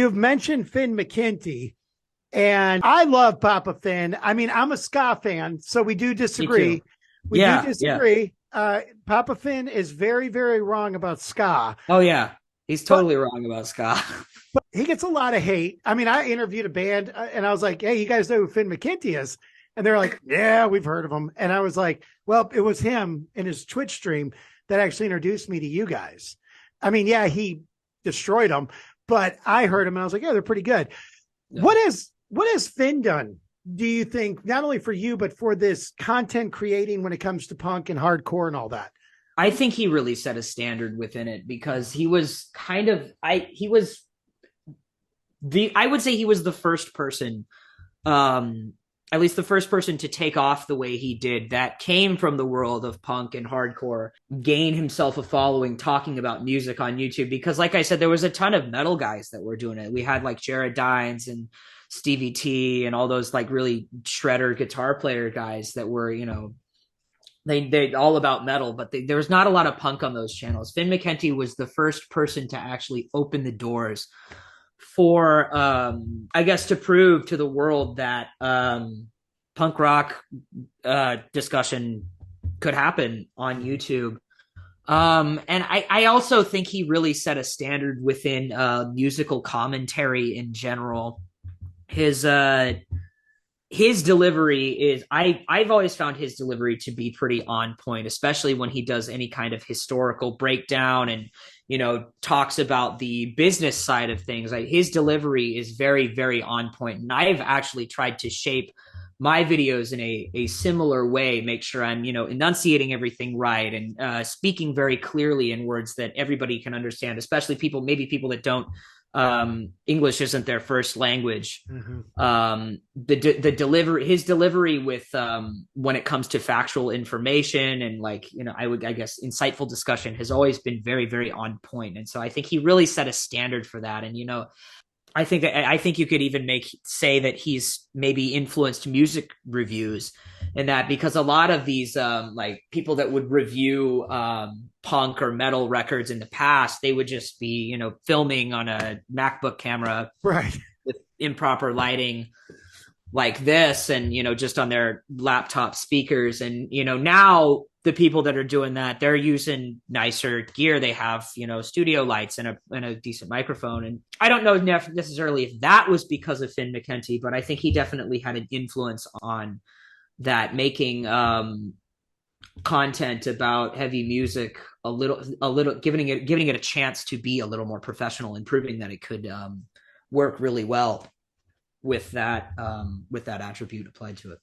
You've mentioned Finn McKenty, and I love Papa Finn. I mean, I'm a ska fan, so we do Me too. disagree. We do Yeah. disagree. Papa Finn is very, very wrong about ska, Oh yeah. He's but totally wrong about ska. he gets a lot of hate. I mean, I interviewed a band and I was like, hey, you guys know who Finn McKenty is? And they're like, yeah, we've heard of him. And I was like, well, it was him in his Twitch stream that actually introduced me to you guys. I mean, yeah, he destroyed them, but I heard him and I was like, yeah, they're pretty good. Yeah. What has Finn done? Do you think not only for you, but for this content creating when it comes to punk and hardcore and all that? I think he really set a standard within it because he was kind of he was the I would say he was the first person, at least the first person to take off the way he did, that came from the world of punk and hardcore, gain himself a following talking about music on YouTube. Because like I said, there was a ton of metal guys that were doing it. We had like Jared Dines and Stevie T and all those like really shredder guitar player guys that were, they all about metal, but there was not a lot of punk on those channels. Finn McKenty was the first person to actually open the doors for I guess to prove to the world that punk rock discussion could happen on YouTube. And I also think he really set a standard within musical commentary in general. His delivery is I've always found his delivery to be pretty on point, especially when he does any kind of historical breakdown and talks about the business side of things. Like, his delivery is very, very on point, and I've actually tried to shape my videos in a similar way, make sure I'm enunciating everything right and speaking very clearly in words that everybody can understand, especially people that don't English isn't their first language. The delivery, his delivery with when it comes to factual information and I guess insightful discussion has always been very, very on point. And so I think he really set a standard for that. And I think you could even say that he's maybe influenced music reviews in that, because a lot of these like people that would review punk or metal records in the past, they would just be filming on a MacBook camera, Right. with improper lighting like this, and just on their laptop speakers. And now the people that are doing that, they're using nicer gear. They have studio lights and a decent microphone. And I don't know necessarily if that was because of Finn McKenty, but I think he definitely had an influence on that, making content about heavy music a little giving it a chance to be a little more professional, and proving that it could work really well with that attribute applied to it.